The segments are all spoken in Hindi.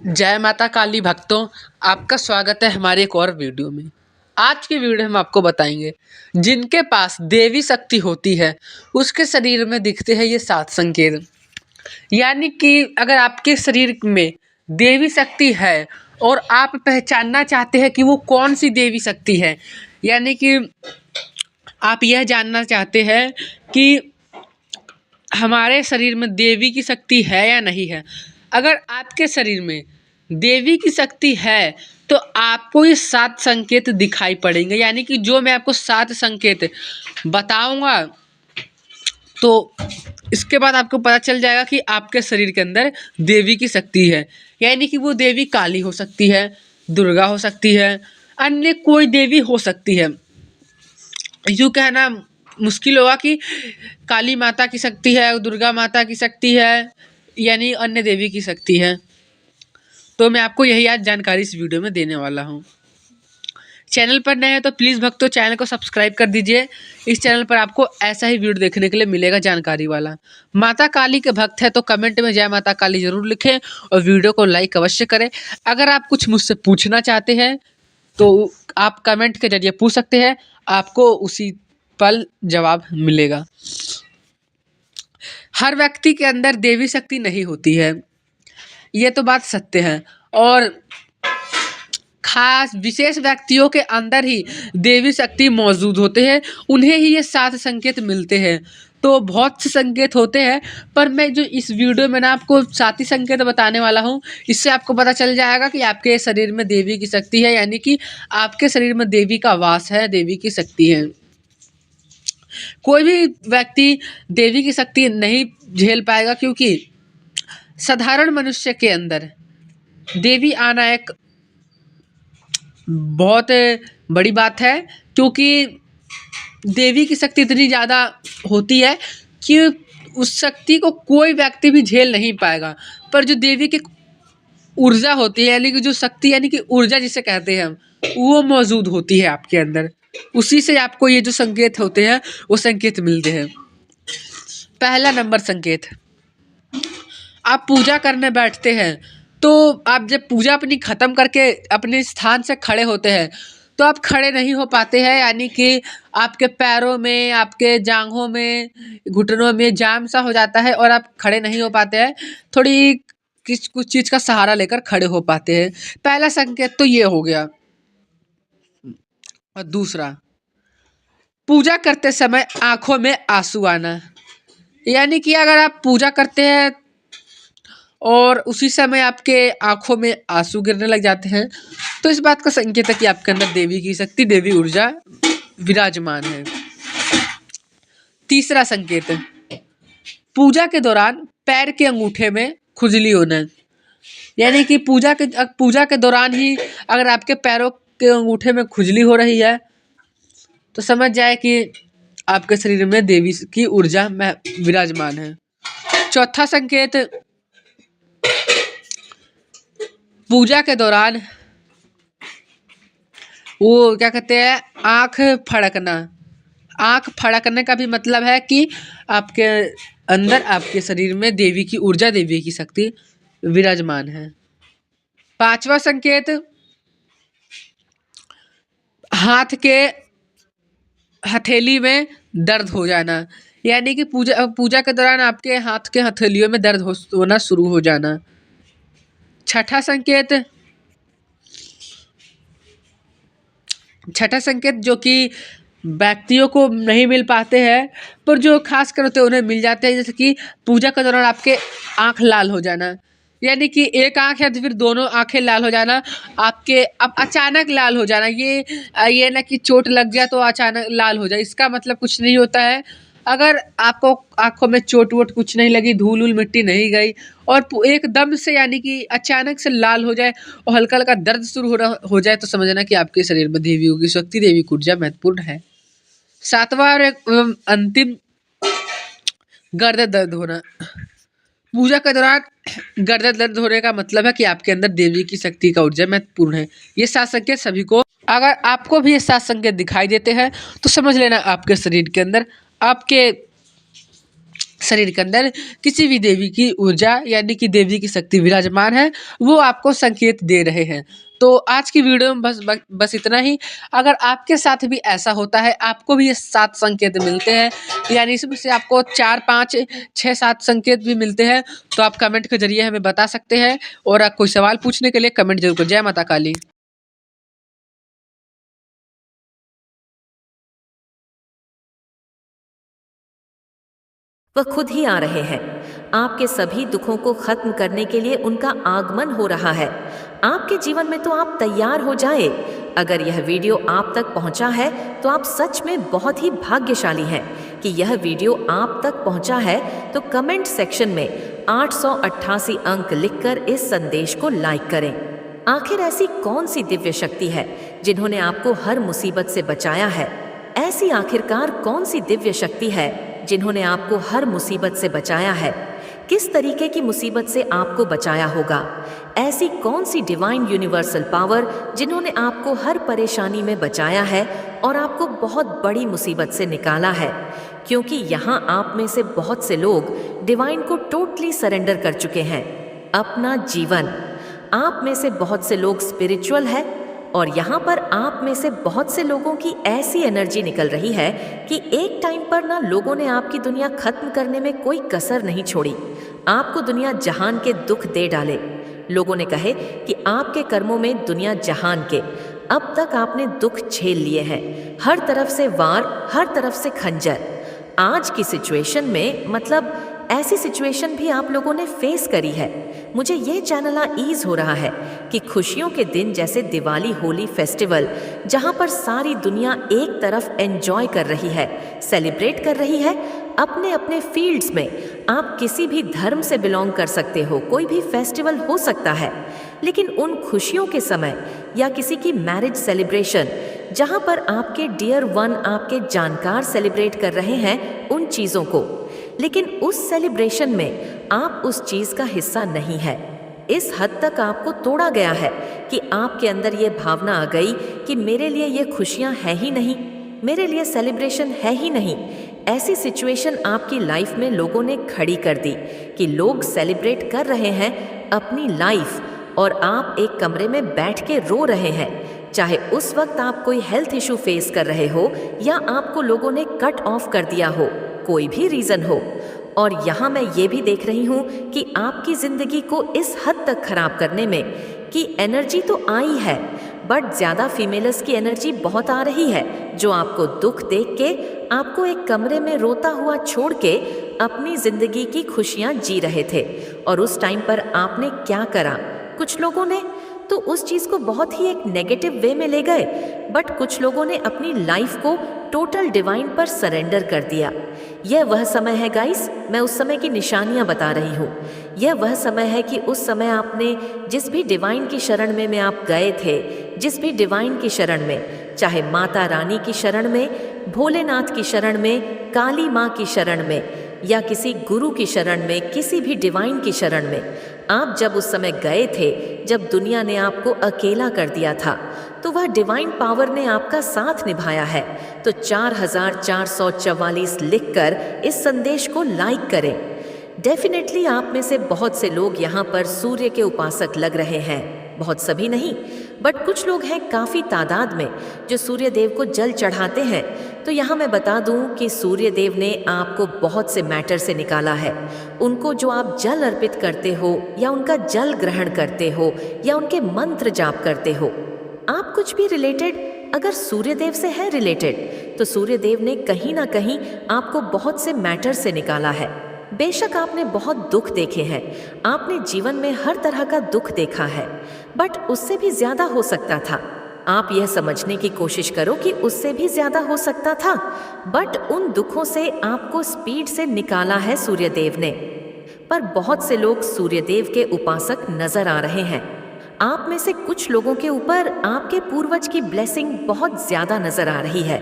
जय माता काली भक्तों, आपका स्वागत है हमारे एक और वीडियो में। आज की वीडियो हम आपको बताएंगे जिनके पास देवी शक्ति होती है उसके शरीर में दिखते हैं ये 7 संकेत। यानी कि अगर आपके शरीर में देवी शक्ति है और आप पहचानना चाहते हैं कि वो कौन सी देवी शक्ति है, यानी कि आप यह जानना चाहते हैं कि हमारे शरीर में देवी की शक्ति है या नहीं है। अगर आपके शरीर में देवी की शक्ति है तो आपको ये 7 संकेत दिखाई पड़ेंगे, यानी कि जो मैं आपको 7 संकेत बताऊंगा तो इसके बाद आपको पता चल जाएगा कि आपके शरीर के अंदर देवी की शक्ति है। यानी कि वो देवी काली हो सकती है, दुर्गा हो सकती है, अन्य कोई देवी हो सकती है। यूँ कहना मुश्किल होगा कि काली माता की शक्ति है, दुर्गा माता की शक्ति है, यानी अन्य देवी की शक्ति है। तो मैं आपको यही आज जानकारी इस वीडियो में देने वाला हूँ। चैनल पर नए हैं तो प्लीज़ भक्तों चैनल को सब्सक्राइब कर दीजिए। इस चैनल पर आपको ऐसा ही वीडियो देखने के लिए मिलेगा जानकारी वाला। माता काली के भक्त हैं तो कमेंट में जय माता काली जरूर लिखें और वीडियो को लाइक अवश्य करें। अगर आप कुछ मुझसे पूछना चाहते हैं तो आप कमेंट के जरिए पूछ सकते हैं, आपको उसी पल जवाब मिलेगा। हर व्यक्ति के अंदर देवी शक्ति नहीं होती है, ये तो बात सत्य है, और खास विशेष व्यक्तियों के अंदर ही देवी शक्ति मौजूद होते हैं, उन्हें ही ये 7 संकेत मिलते हैं। तो बहुत से संकेत होते हैं, पर मैं जो इस वीडियो में ना आपको 7 ही संकेत बताने वाला हूँ। इससे आपको पता चल जाएगा कि आपके शरीर में देवी की शक्ति है, यानी कि आपके शरीर में देवी का वास है, देवी की शक्ति है। कोई भी व्यक्ति देवी की शक्ति नहीं झेल पाएगा, क्योंकि साधारण मनुष्य के अंदर देवी आना एक बहुत बड़ी बात है, क्योंकि देवी की शक्ति इतनी ज़्यादा होती है कि उस शक्ति को कोई व्यक्ति भी झेल नहीं पाएगा। पर जो देवी की ऊर्जा होती है, यानी कि जो शक्ति, यानी कि ऊर्जा जिसे कहते हैं हम, वो मौजूद होती है आपके अंदर। उसी से आपको ये जो संकेत होते हैं वो संकेत मिलते हैं। पहला नंबर संकेत, आप पूजा करने बैठते हैं तो आप जब पूजा अपनी ख़त्म करके अपने स्थान से खड़े होते हैं तो आप खड़े नहीं हो पाते हैं, यानी कि आपके पैरों में, आपके जांघों में, घुटनों में जाम सा हो जाता है और आप खड़े नहीं हो पाते हैं। थोड़ी कुछ चीज़ का सहारा लेकर खड़े हो पाते हैं। पहला संकेत तो ये हो गया। और दूसरा, पूजा करते समय आंखों में आंसू आना, यानी कि अगर आप पूजा करते हैं और उसी समय आपके आंखों में आंसू गिरने लग जाते हैं तो इस बात का संकेत है कि आपके अंदर देवी की शक्ति, देवी ऊर्जा विराजमान है। तीसरा संकेत, पूजा के दौरान पैर के अंगूठे में खुजली होना, यानी कि पूजा के दौरान ही अगर आपके पैरों के अंगूठे में खुजली हो रही है तो समझ जाए कि आपके शरीर में देवी की ऊर्जा में विराजमान है। चौथा संकेत, पूजा के दौरान वो क्या कहते हैं, आँख फड़कना। आँख फड़कने का भी मतलब है कि आपके अंदर, आपके शरीर में देवी की ऊर्जा, देवी की शक्ति विराजमान है। पांचवा संकेत, हाथ के हथेली में दर्द हो जाना, यानी कि पूजा के दौरान आपके हाथ के हथेलियों में दर्द होना शुरू हो जाना। छठा संकेत जो कि व्यक्तियों को नहीं मिल पाते हैं, पर जो खास कर होते हैं उन्हें मिल जाते हैं, जैसे कि पूजा के दौरान आपके आँख लाल हो जाना, यानी कि एक आँख है तो फिर दोनों आँखें लाल हो जाना, आपके अब अचानक लाल हो जाना। ये ना कि चोट लग जाए तो अचानक लाल हो जाए, इसका मतलब कुछ नहीं होता है। अगर आपको आँखों में चोट वोट कुछ नहीं लगी, धूल वूल मिट्टी नहीं गई और एकदम से, यानी कि अचानक से लाल हो जाए और हल्का हल्का दर्द शुरू हो जाए तो समझना कि आपके शरीर में देवी की शक्ति, देवी की ऊर्जा महत्वपूर्ण है। सातवां और अंतिम, गर्दन दर्द होना। पूजा के दौरान गर्दन दर्द होने का मतलब है कि आपके अंदर देवी की शक्ति का ऊर्जा महत्वपूर्ण है। ये 7 संकेत सभी को, अगर आपको भी ये 7 संकेत दिखाई देते हैं तो समझ लेना आपके शरीर के अंदर, आपके शरीर के अंदर किसी भी देवी की ऊर्जा यानी कि देवी की शक्ति विराजमान है, वो आपको संकेत दे रहे हैं। तो आज की वीडियो में बस इतना ही। अगर आपके साथ भी ऐसा होता है, आपको भी ये 7 संकेत मिलते हैं, यानी इसमें से आपको 4, 5, 6, 7 संकेत भी मिलते हैं, तो आप कमेंट के ज़रिए हमें बता सकते हैं और आप कोई सवाल पूछने के लिए कमेंट ज़रूर करें। जय माता काली। वह खुद ही आ रहे हैं। आपके सभी दुखों को खत्म करने के लिए उनका आगमन हो रहा है। आपके जीवन में तो आप तैयार हो जाए। अगर यह वीडियो आप तक पहुंचा है तो आप सच में बहुत ही भाग्यशाली हैं कि यह वीडियो आप तक पहुंचा है। तो कमेंट सेक्शन में 888 अंक लिखकर इस संदेश को लाइक करें। आखिर ऐसी कौन सी दिव्य शक्ति है जिन्होंने आपको हर मुसीबत से बचाया है? ऐसी आखिरकार कौन सी दिव्य शक्ति है जिन्होंने आपको हर मुसीबत से बचाया है? किस तरीके की मुसीबत से आपको बचाया होगा? ऐसी कौन सी डिवाइन यूनिवर्सल पावर जिन्होंने आपको हर परेशानी में बचाया है और आपको बहुत बड़ी मुसीबत से निकाला है? क्योंकि यहाँ आप में से बहुत से लोग डिवाइन को टोटली सरेंडर कर चुके हैं। अपना जीवन, आप में से बहुत से लोग स्पिरिचुअल है और यहाँ पर आप में से बहुत से लोगों की ऐसी एनर्जी निकल रही है कि एक टाइम पर ना लोगों ने आपकी दुनिया खत्म करने में कोई कसर नहीं छोड़ी। आपको दुनिया जहान के दुख दे डाले। लोगों ने कहे कि आपके कर्मों में दुनिया जहान के। अब तक आपने दुख झेल लिए हैं, हर तरफ से वार, हर तरफ से खंजर। आज की सिचुएशन में मतलब ऐसी सिचुएशन भी आप लोगों ने फेस करी है। मुझे ये जानना ईज हो रहा है कि खुशियों के दिन जैसे दिवाली, होली फेस्टिवल, जहाँ पर सारी दुनिया एक तरफ एंजॉय कर रही है, सेलिब्रेट कर रही है अपने अपने फील्ड्स में। आप किसी भी धर्म से बिलोंग कर सकते हो, कोई भी फेस्टिवल हो सकता है, लेकिन उन खुशियों के समय या किसी की मैरिज सेलिब्रेशन जहाँ पर आपके डियर वन, आपके जानकार सेलिब्रेट कर रहे हैं उन चीज़ों को, लेकिन उस सेलिब्रेशन में आप उस चीज़ का हिस्सा नहीं है। इस हद तक आपको तोड़ा गया है कि आपके अंदर ये भावना आ गई कि मेरे लिए ये खुशियाँ है ही नहीं, मेरे लिए सेलिब्रेशन है ही नहीं। ऐसी सिचुएशन आपकी लाइफ में लोगों ने खड़ी कर दी कि लोग सेलिब्रेट कर रहे हैं अपनी लाइफ और आप एक कमरे में बैठ के रो रहे हैं। चाहे उस वक्त आप कोई हेल्थ इशू फेस कर रहे हो या आपको लोगों ने कट ऑफ कर दिया हो, कोई भी रीज़न हो। और यहाँ मैं ये भी देख रही हूँ कि आपकी ज़िंदगी को इस हद तक खराब करने में कि एनर्जी तो आई है, बट ज़्यादा फीमेल्स की एनर्जी बहुत आ रही है, जो आपको दुख देख के आपको एक कमरे में रोता हुआ छोड़ के अपनी ज़िंदगी की खुशियाँ जी रहे थे। और उस टाइम पर आपने क्या करा? कुछ लोगों ने तो उस चीज़ को बहुत ही एक नेगेटिव वे में ले गए, बट कुछ लोगों ने अपनी लाइफ को टोटल डिवाइन पर सरेंडर कर दिया। यह वह समय है गाइस, मैं उस समय की निशानियां बता रही हूँ। यह वह समय है कि उस समय आपने जिस भी डिवाइन की शरण में आप गए थे, जिस भी डिवाइन की शरण में, चाहे माता रानी की शरण में, भोलेनाथ की शरण में, काली माँ की शरण में या किसी गुरु की शरण में, किसी भी डिवाइन की शरण में आप जब उस समय गए थे, जब दुनिया ने आपको अकेला कर दिया था, तो वह डिवाइन पावर ने आपका साथ निभाया है। तो 4444 लिखकर इस संदेश को लाइक करें। डेफिनेटली आप में से बहुत से लोग यहाँ पर सूर्य के उपासक लग रहे हैं, बहुत सभी नहीं, बट कुछ लोग हैं काफ़ी तादाद में जो सूर्य देव को जल चढ़ाते हैं। तो यहाँ मैं बता दूँ कि सूर्य देव ने आपको बहुत से मैटर से निकाला है। उनको जो आप जल अर्पित करते हो या उनका जल ग्रहण करते हो या उनके मंत्र जाप करते हो, आप कुछ भी रिलेटेड अगर सूर्य देव से है रिलेटेड, तो सूर्य देव ने कहीं ना कहीं आपको बहुत से मैटर से निकाला है। बेशक आपने बहुत दुख देखे हैं, आपने जीवन में हर तरह का दुख देखा है, बट उससे भी ज़्यादा हो सकता था। आप यह समझने की कोशिश करो कि उससे भी ज़्यादा हो सकता था, बट उन दुखों से आपको स्पीड से निकाला है सूर्यदेव ने। पर बहुत से लोग सूर्यदेव के उपासक नजर आ रहे हैं। आप में से कुछ लोगों के ऊपर आपके पूर्वज की ब्लेसिंग बहुत ज़्यादा नजर आ रही है।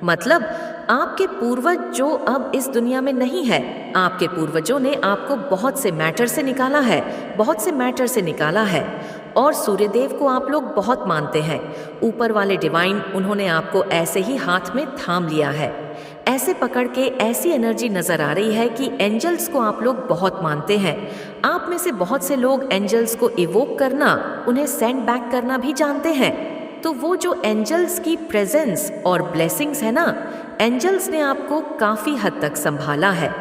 मतलब आपके पूर्वज जो अब इस दुनिया में नहीं है, आपके पूर्वजों ने आपको बहुत से मैटर से निकाला है, बहुत से मैटर से निकाला है। और सूर्यदेव को आप लोग बहुत मानते हैं। ऊपर वाले डिवाइन, उन्होंने आपको ऐसे ही हाथ में थाम लिया है। ऐसे पकड़ के ऐसी एनर्जी नजर आ रही है कि एंजल्स को आप लोग बहुत मानते हैं। आप में से बहुत से लोग एंजल्स को इवोक करना, उन्हें सेंड बैक करना भी जानते हैं। तो वो जो एंजल्स की प्रेजेंस और ब्लेसिंग्स है ना, एंजल्स ने आपको काफी हद तक संभाला है,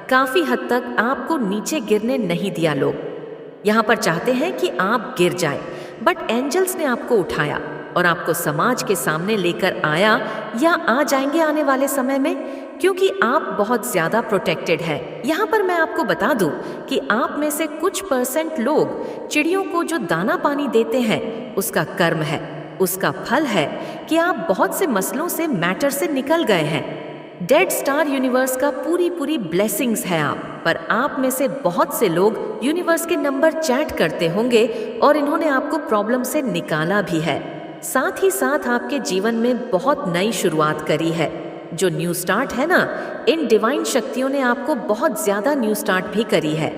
काफी हद तक आपको नीचे गिरने नहीं दिया। लोग यहाँ पर चाहते हैं कि आप गिर जाएं, बट एंजल्स ने आपको उठाया और आपको समाज के सामने लेकर आया, या आ जाएंगे आने वाले समय में, क्योंकि आप बहुत ज्यादा प्रोटेक्टेड हैं। यहाँ पर मैं आपको बता दूं कि आप में से कुछ % लोग चिड़ियों को जो दाना पानी देते हैं उसका कर्म है, उसका फल है कि आप बहुत से मसलों से, मैटर से निकल गए हैं। डेड स्टार यूनिवर्स का पूरी ब्लेसिंग्स है आप पर। आप में से बहुत से लोग यूनिवर्स के नंबर चैट करते होंगे और इन्होंने आपको प्रॉब्लम से निकाला भी है। साथ ही साथ आपके जीवन में बहुत नई शुरुआत करी है। जो न्यू स्टार्ट है ना, इन डिवाइन शक्तियों ने आपको बहुत ज्यादा न्यू स्टार्ट भी करी है।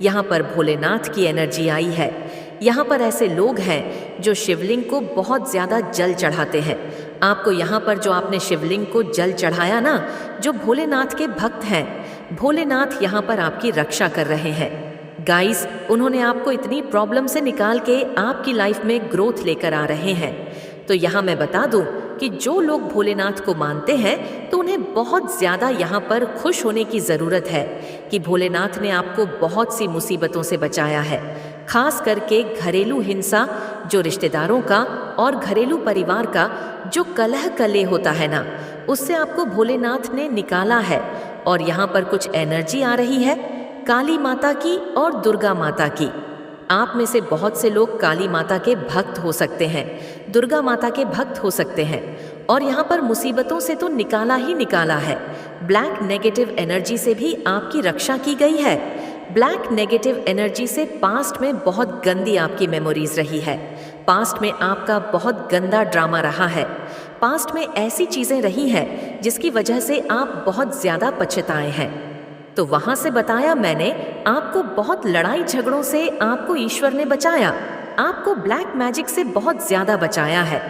यहाँ पर भोलेनाथ की एनर्जी आई है। यहाँ पर ऐसे लोग हैं जो शिवलिंग को बहुत ज्यादा जल चढ़ाते हैं। आपको यहाँ पर जो आपने शिवलिंग को जल चढ़ाया ना, जो भोलेनाथ के भक्त हैं, भोलेनाथ यहाँ पर आपकी रक्षा कर रहे हैं। गाइस, उन्होंने आपको इतनी प्रॉब्लम से निकाल के आपकी लाइफ में ग्रोथ लेकर आ रहे हैं। तो यहाँ मैं बता दूं कि जो लोग भोलेनाथ को मानते हैं तो उन्हें बहुत ज़्यादा यहाँ पर खुश होने की ज़रूरत है कि भोलेनाथ ने आपको बहुत सी मुसीबतों से बचाया है। खास करके घरेलू हिंसा, जो रिश्तेदारों का और घरेलू परिवार का जो कलह कले होता है ना, उससे आपको भोलेनाथ ने निकाला है। और यहाँ पर कुछ एनर्जी आ रही है काली माता की और दुर्गा माता की। आप में से बहुत से लोग काली माता के भक्त हो सकते हैं, दुर्गा माता के भक्त हो सकते हैं, और यहाँ पर मुसीबतों से तो निकाला ही निकाला है। ब्लैक नेगेटिव एनर्जी से भी आपकी रक्षा की गई है। ब्लैक नेगेटिव एनर्जी से पास्ट में बहुत गंदी आपकी मेमोरीज रही है। पास्ट में आपका बहुत गंदा ड्रामा रहा है। पास्ट में ऐसी चीज़ें रही हैं जिसकी वजह से आप बहुत ज़्यादा पछताए हैं। तो वहाँ से बताया मैंने आपको, बहुत लड़ाई झगड़ों से आपको ईश्वर ने बचाया। आपको ब्लैक मैजिक से बहुत ज़्यादा बचाया है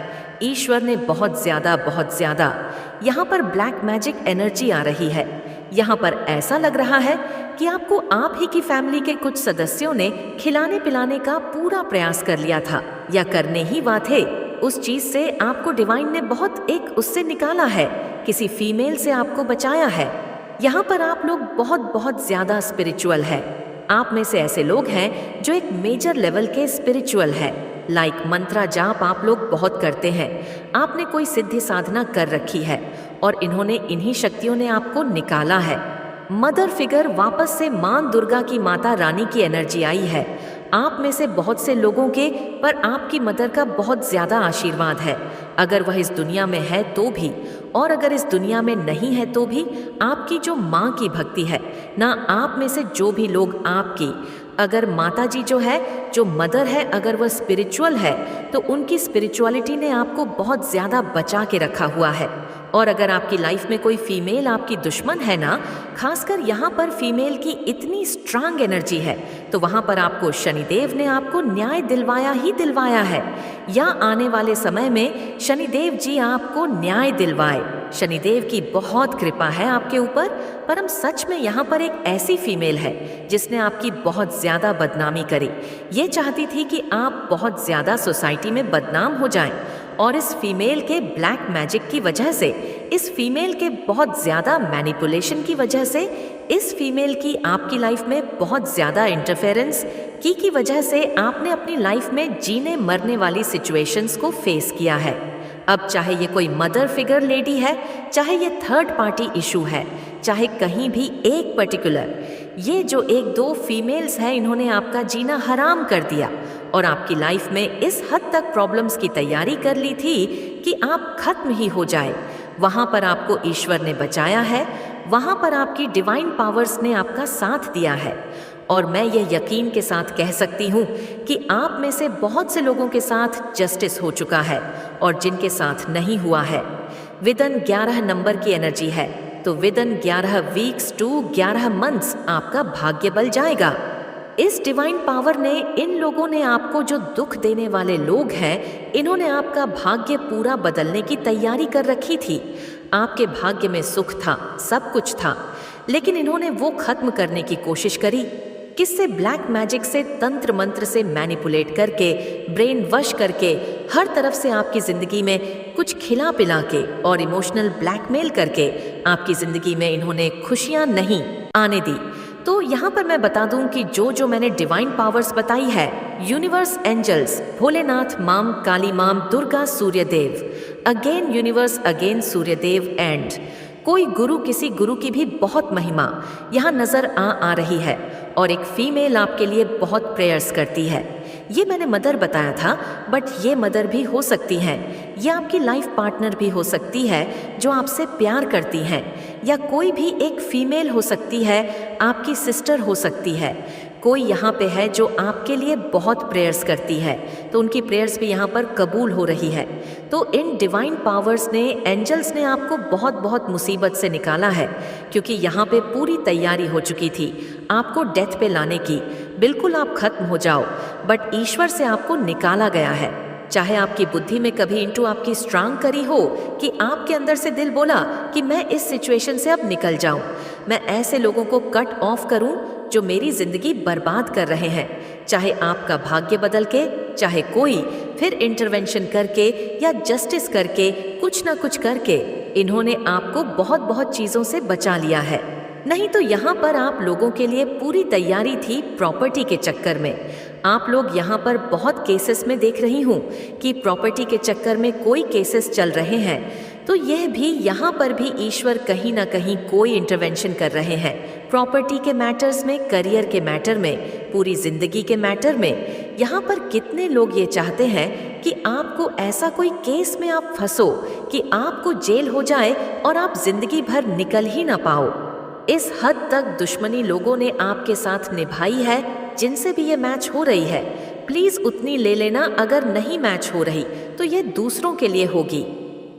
ईश्वर ने, बहुत ज़्यादा। यहाँ पर ब्लैक मैजिक एनर्जी आ रही है। यहाँ पर ऐसा लग रहा है कि आपको आप ही की फैमिली के कुछ सदस्यों ने खिलाने पिलाने का पूरा प्रयास कर लिया था, या करने ही थे। उस चीज़ से आपको डिवाइन ने बहुत एक उससे निकाला है, किसी फीमेल से आपको बचाया है। यहाँ पर आप लोग बहुत ज़्यादा स्पिरिचुअल है। आप में से ऐसे लोग हैं जो एक मेजर लेवल के स्पिरिचुअल है। लाइक मंत्रा जाप आप लोग बहुत करते हैं। आपने कोई सिद्धि साधना कर रखी है और इन्होंने, इन्हीं शक्तियों ने आपको निकाला है। मदर फिगर वापस से मां दुर्गा की, माता रानी की एनर्जी आई है। आप में से बहुत से लोगों के पर आपकी मदर का बहुत ज़्यादा आशीर्वाद है। अगर वह इस दुनिया में है तो भी, और अगर इस दुनिया में नहीं है तो भी, आपकी जो माँ की भक्ति है ना, आप में से जो भी लोग आपकी, अगर माता जी जो है, जो मदर है, अगर वह स्पिरिचुअल है तो उनकी स्पिरिचुअलिटी ने आपको बहुत ज़्यादा बचा के रखा हुआ है। और अगर आपकी लाइफ में कोई फीमेल आपकी दुश्मन है ना, खासकर यहाँ पर फीमेल की इतनी स्ट्रांग एनर्जी है, तो वहाँ पर आपको शनिदेव ने आपको न्याय दिलवाया ही दिलवाया है, या आने वाले समय में शनिदेव जी आपको न्याय दिलवाए। शनिदेव की बहुत कृपा है आपके ऊपर। परम सच में यहाँ पर एक ऐसी फीमेल है जिसने आपकी बहुत ज़्यादा बदनामी करी। ये चाहती थी कि आप बहुत ज़्यादा सोसाइटी में बदनाम हो जाएं, और इस फीमेल के ब्लैक मैजिक की वजह से, इस फीमेल के बहुत ज़्यादा मैनिपुलेशन की वजह से, इस फीमेल की आपकी लाइफ में बहुत ज़्यादा इंटरफेरेंस की वजह से आपने अपनी लाइफ में जीने मरने वाली सिचुएशंस को फेस किया है। अब चाहे ये कोई मदर फिगर लेडी है, चाहे ये थर्ड पार्टी इशू है, चाहे कहीं भी एक पर्टिकुलर, ये जो एक दो फीमेल्स हैं, इन्होंने आपका जीना हराम कर दिया और आपकी लाइफ में इस हद तक प्रॉब्लम्स की तैयारी कर ली थी कि आप खत्म ही हो जाए। वहाँ पर आपको ईश्वर ने बचाया है, वहाँ पर आपकी डिवाइन पावर्स ने आपका साथ दिया है। और मैं ये यकीन के साथ कह सकती हूँ कि आप में से बहुत से लोगों के साथ जस्टिस हो चुका है, और जिनके साथ नहीं हुआ है, विदिन 11 नंबर की एनर्जी है, तो विदिन 11 वीक्स टू 11 मंथ्स आपका भाग्य बल जाएगा। इस डिवाइन पावर ने, इन लोगों ने आपको, जो दुख देने वाले लोग हैं, इन्होंने आपका भाग्य पूरा बदलने की तैयारी कर रखी थी। आपके भाग्य में सुख था, सब कुछ था, लेकिन इन्होंने वो खत्म करने की कोशिश करी। किससे? ब्लैक मैजिक से, तंत्र मंत्र से मैनिपुलेट करके, ब्रेन वश करके, हर तरफ से आपकी ज़िंदगी में कुछ खिला पिला के और इमोशनल ब्लैकमेल करके आपकी ज़िंदगी में इन्होंने खुशियाँ नहीं आने दी। तो यहाँ पर मैं बता दूं कि जो मैंने डिवाइन पावर्स बताई है, यूनिवर्स, एंजल्स, भोलेनाथ, माम काली माम, Durga, Suryadev, again universe, again Suryadev, and कोई गुरु, किसी गुरु की भी बहुत महिमा यहाँ नज़र आ रही है। और एक फीमेल आपके लिए बहुत प्रेयर्स करती है। ये मैंने मदर बताया था, बट ये मदर भी हो सकती हैं, ये आपकी लाइफ पार्टनर भी हो सकती है जो आपसे प्यार करती हैं, या कोई भी एक फीमेल हो सकती है, आपकी सिस्टर हो सकती है। कोई यहाँ पे है जो आपके लिए बहुत प्रेयर्स करती है, तो उनकी प्रेयर्स भी यहाँ पर कबूल हो रही है। तो इन डिवाइन पावर्स ने, एंजल्स ने आपको बहुत बहुत मुसीबत से निकाला है, क्योंकि यहाँ पे पूरी तैयारी हो चुकी थी आपको डेथ पे लाने की। बिल्कुल आप खत्म हो जाओ, बट ईश्वर से आपको निकाला गया है। चाहे आपकी बुद्धि में कभी इंटू आपकी स्ट्रांग करी हो कि आपके अंदर से दिल बोला कि मैं इस सिचुएशन से अब निकल जाऊं, मैं ऐसे लोगों को कट ऑफ करूं जो मेरी जिंदगी बर्बाद कर रहे हैं। चाहे आपका भाग्य बदल के, चाहे कोई फिर इंटरवेंशन करके या जस्टिस करके, कुछ ना कुछ करके इन्होंने आपको बहुत बहुत चीज़ों से बचा लिया है। नहीं तो यहाँ पर आप लोगों के लिए पूरी तैयारी थी प्रॉपर्टी के चक्कर में। आप लोग यहाँ पर बहुत केसेस में देख रही हूँ कि प्रॉपर्टी के चक्कर में कोई केसेस चल रहे हैं, तो यह भी यहाँ पर भी ईश्वर कहीं ना कहीं कोई इंटरवेंशन कर रहे हैं। प्रॉपर्टी के मैटर्स में, करियर के मैटर में, पूरी जिंदगी के मैटर में। यहाँ पर कितने लोग ये चाहते हैं कि आपको ऐसा कोई केस में आप फंसो कि आपको जेल हो जाए और आप जिंदगी भर निकल ही ना पाओ। इस हद तक दुश्मनी लोगों ने आपके साथ निभाई है। जिनसे भी ये मैच हो रही है, प्लीज उतनी ले लेना। अगर नहीं मैच हो रही तो ये दूसरों के लिए होगी।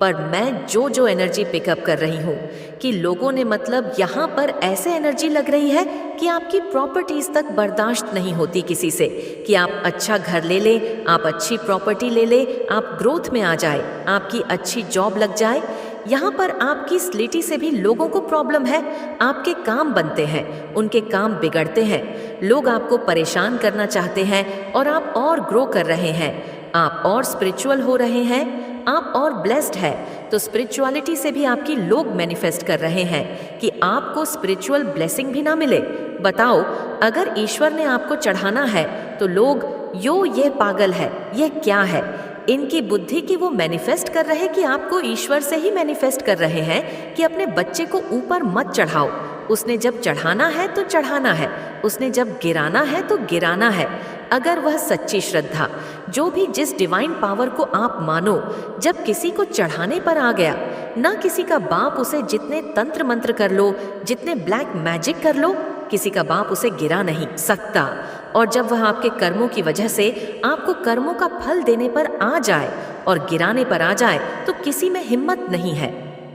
पर मैं जो एनर्जी पिकअप कर रही हूँ कि लोगों ने, मतलब यहाँ पर ऐसे एनर्जी लग रही है कि आपकी प्रॉपर्टीज तक बर्दाश्त नहीं होती किसी से, कि आप अच्छा घर ले लें, आप अच्छी प्रॉपर्टी ले लें, आप ग्रोथ में आ जाए, आपकी अच्छी जॉब लग जाए। यहाँ पर आपकी स्लेटी से भी लोगों को प्रॉब्लम है। आपके काम बनते हैं, उनके काम बिगड़ते हैं, लोग आपको परेशान करना चाहते हैं और आप और ग्रो कर रहे हैं, आप और स्पिरिचुअल हो रहे हैं, आप और ब्लेस्ड है। तो स्पिरिचुअलिटी से भी आपकी लोग मैनिफेस्ट कर रहे हैं कि आपको स्पिरिचुअल ब्लेसिंग भी ना मिले। बताओ, अगर ईश्वर ने आपको चढ़ाना है तो लोग ये पागल है, ये क्या है, इनकी बुद्धि की वो मैनिफेस्ट कर रहे हैं कि आपको ईश्वर से ही मैनिफेस्ट कर रहे हैं कि अपने बच्चे को ऊपर मत चढ़ाओ। उसने जब चढ़ाना है तो चढ़ाना है, उसने जब गिराना है तो गिराना है। अगर वह सच्ची श्रद्धा, जो भी जिस डिवाइन पावर को आप मानो, जब किसी को चढ़ाने पर आ गया, ना किसी का बाप उसे जितने तंत्र मंत्र कर लो, जितने ब्लैक मैजिक कर लो, किसी का बाप उसे गिरा नहीं सकता। और जब वह आपके कर्मों की वजह से आपको कर्मों का फल देने पर आ जाए और गिराने पर आ जाए, तो किसी में हिम्मत नहीं है,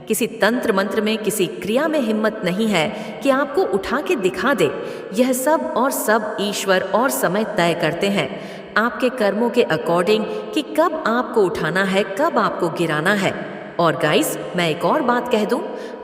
किसी तंत्र मंत्र में, किसी क्रिया में हिम्मत नहीं है कि आपको उठा के दिखा दे। यह सब और सब ईश्वर और समय तय करते हैं आपके कर्मों के अकॉर्डिंग कि कब आपको उठाना है, कब आपको गिराना है। और गाइस, मैं एक और बात कह दूं,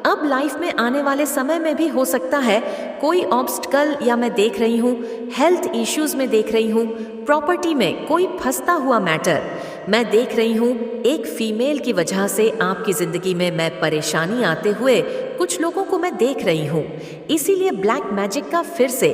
अब लाइफ में आने वाले समय में भी हो सकता है कोई ऑब्स्टिकल, या मैं देख रही हूँ हेल्थ इश्यूज में देख रही हूँ, प्रॉपर्टी में कोई फंसता हुआ मैटर मैं देख रही हूँ। एक फीमेल की वजह से आपकी ज़िंदगी में मैं परेशानी आते हुए कुछ लोगों को मैं देख रही हूँ। इसीलिए ब्लैक मैजिक का फिर से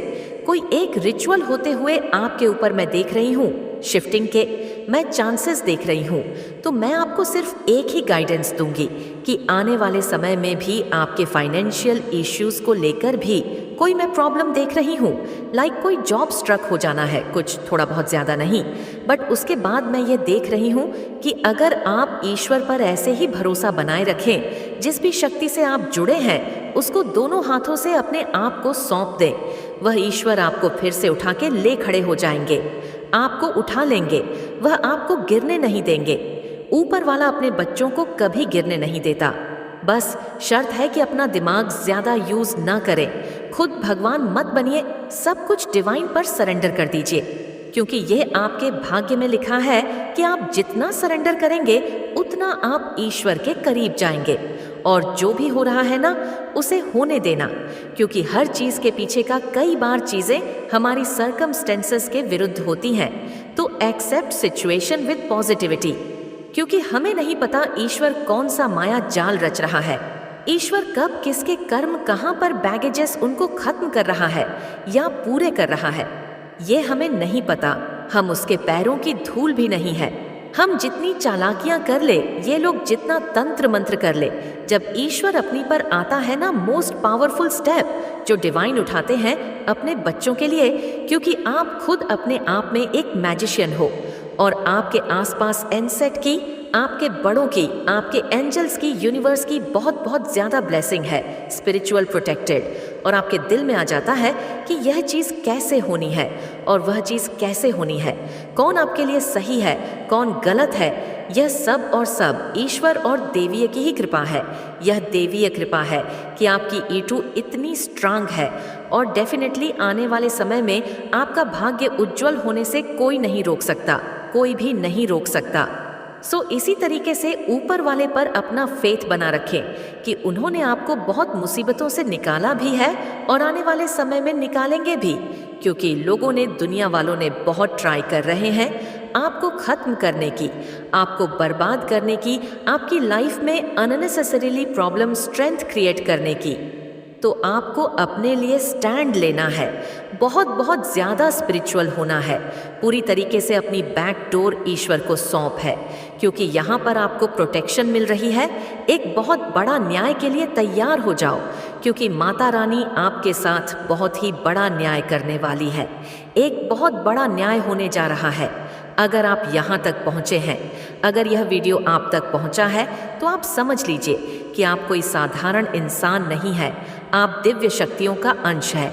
कोई एक रिचुअल होते हुए आपके ऊपर मैं देख रही हूँ। शिफ्टिंग के मैं चांसेस देख रही हूँ। तो मैं आपको सिर्फ एक ही गाइडेंस दूंगी कि आने वाले समय में भी आपके फाइनेंशियल इश्यूज को लेकर भी कोई मैं प्रॉब्लम देख रही हूँ। लाइक कोई जॉब स्ट्रक हो जाना है, कुछ थोड़ा बहुत ज़्यादा नहीं, बट उसके बाद मैं ये देख रही हूँ कि अगर आप ईश्वर पर ऐसे ही भरोसा बनाए रखें, जिस भी शक्ति से आप जुड़े हैं उसको दोनों हाथों से अपने आप को सौंप दें, वह ईश्वर आपको फिर से उठा के ले खड़े हो जाएंगे, आपको उठा लेंगे, वह आपको गिरने नहीं देंगे। ऊपर वाला अपने बच्चों को कभी गिरने नहीं देता। बस शर्त है कि अपना दिमाग ज्यादा यूज ना करें, खुद भगवान मत बनिए, सब कुछ डिवाइन पर सरेंडर कर दीजिए, क्योंकि यह आपके भाग्य में लिखा है कि आप जितना सरेंडर करेंगे उतना आप ईश्वर के करीब जाएंगे। और जो भी हो रहा है ना, उसे होने देना, क्योंकि हर चीज़ के पीछे का कई बार चीज़ें हमारी सर्कमस्टेंसेस के विरुद्ध होती हैं। तो एक्सेप्ट सिचुएशन विद पॉजिटिविटी, क्योंकि हमें नहीं पता ईश्वर कौन सा माया जाल रच रहा है। ईश्वर कब किसके कर्म कहाँ पर बैगेजेस उनको खत्म कर रहा है या पूरे कर रहा है, ये हमें नहीं पता। हम उसके पैरों की धूल भी नहीं है। हम जितनी चालाकियां कर ले, ये लोग जितना तंत्र मंत्र कर ले, जब ईश्वर अपनी पर आता है ना, मोस्ट पावरफुल स्टेप जो डिवाइन उठाते हैं अपने बच्चों के लिए, क्योंकि आप खुद अपने आप में एक मैजिशियन हो और आपके आसपास एनसेट की, आपके बड़ों की, आपके एंजल्स की, यूनिवर्स की बहुत बहुत ज़्यादा ब्लेसिंग है, स्पिरिचुअल प्रोटेक्टेड। और आपके दिल में आ जाता है कि यह चीज़ कैसे होनी है और वह चीज़ कैसे होनी है, कौन आपके लिए सही है, कौन गलत है। यह सब और सब ईश्वर और देवीय की ही कृपा है। यह देवीय कृपा है कि आपकी ईटू इतनी स्ट्रांग है और डेफिनेटली आने वाले समय में आपका भाग्य उज्जवल होने से कोई नहीं रोक सकता, कोई भी नहीं रोक सकता। सो इसी तरीके से ऊपर वाले पर अपना फेथ बना रखें कि उन्होंने आपको बहुत मुसीबतों से निकाला भी है और आने वाले समय में निकालेंगे भी, क्योंकि लोगों ने, दुनिया वालों ने बहुत ट्राई कर रहे हैं आपको खत्म करने की, आपको बर्बाद करने की, आपकी लाइफ में अननेसेसरीली प्रॉब्लम स्ट्रेंथ क्रिएट करने की। तो आपको अपने लिए स्टैंड लेना है, बहुत बहुत ज़्यादा स्पिरिचुअल होना है, पूरी तरीके से अपनी बैक डोर ईश्वर को सौंप है, क्योंकि यहाँ पर आपको प्रोटेक्शन मिल रही है। एक बहुत बड़ा न्याय के लिए तैयार हो जाओ, क्योंकि माता रानी आपके साथ बहुत ही बड़ा न्याय करने वाली है। एक बहुत बड़ा न्याय होने जा रहा है। अगर आप यहाँ तक पहुँचे हैं, अगर यह वीडियो आप तक पहुँचा है, तो आप समझ लीजिए कि आप कोई साधारण इंसान नहीं है, आप दिव्य शक्तियों का अंश है।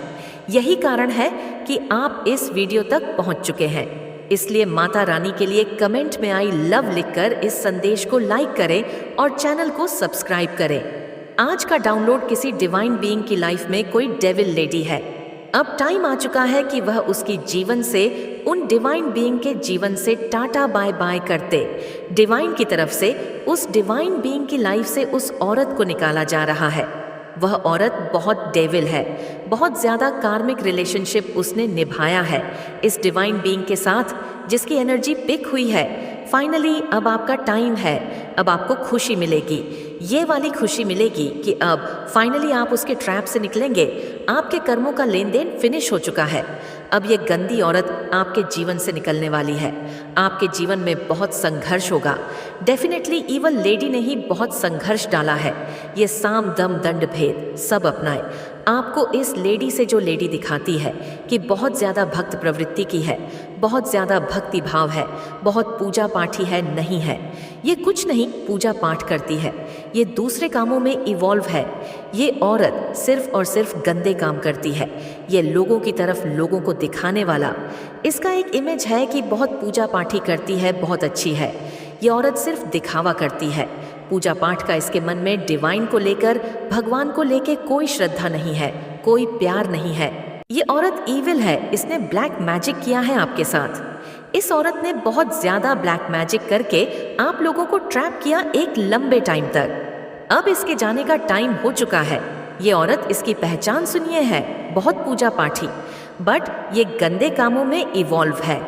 यही कारण है कि आप इस वीडियो तक पहुँच चुके हैं। इसलिए माता रानी के लिए कमेंट में आई लव लिखकर इस संदेश को लाइक करें और चैनल को सब्सक्राइब करें। आज का डाउनलोड किसी डिवाइन बीइंग की लाइफ में कोई डेविल लेडी है। अब टाइम आ चुका है कि वह उसकी जीवन से, उन डिवाइन बीइंग के जीवन से टाटा बाय बाय करते। डिवाइन की तरफ से उस डिवाइन बीइंग की लाइफ से उस औरत को निकाला जा रहा है। वह औरत बहुत डेविल है, बहुत ज़्यादा कार्मिक रिलेशनशिप उसने निभाया है इस डिवाइन बीइंग के साथ, जिसकी एनर्जी पिक हुई है। फाइनली अब आपका टाइम है, अब आपको खुशी मिलेगी, ये वाली खुशी मिलेगी कि अब फाइनली आप उसके ट्रैप से निकलेंगे। आपके कर्मों का लेन देन फिनिश हो चुका है। अब ये गंदी औरत आपके जीवन से निकलने वाली है। आपके जीवन में बहुत संघर्ष होगा। डेफिनेटली इवल लेडी ने ही बहुत संघर्ष डाला है। ये साम दम दंड भेद सब अपनाए। आपको इस लेडी से, जो लेडी दिखाती है कि बहुत ज़्यादा भक्त प्रवृत्ति की है, बहुत ज़्यादा भक्ति भाव है, बहुत पूजा पाठी है, नहीं है। ये कुछ नहीं पूजा पाठ करती है, ये दूसरे कामों में इवॉल्व है। ये औरत सिर्फ और सिर्फ गंदे काम करती है। ये लोगों की तरफ लोगों को दिखाने वाला, इसका एक इमेज है कि बहुत पूजा पाठी करती है, बहुत अच्छी है। ये औरत सिर्फ दिखावा करती है। पूजा पाठ का इसके मन में डिवाइन को लेकर, भगवान को लेकर कोई श्रद्धा नहीं है, कोई प्यार नहीं है। ये औरत ईविल है, इसने ब्लैक मैजिक किया है आपके साथ। इस औरत ने बहुत ज्यादा ब्लैक मैजिक करके आप लोगों को ट्रैप किया एक लंबे टाइम तक। अब इसके जाने का टाइम हो चुका है। ये औरत, इसकी पहचान सुनिए, है बहुत पूजा पाठी, बट ये गंदे कामों में इवॉल्व है।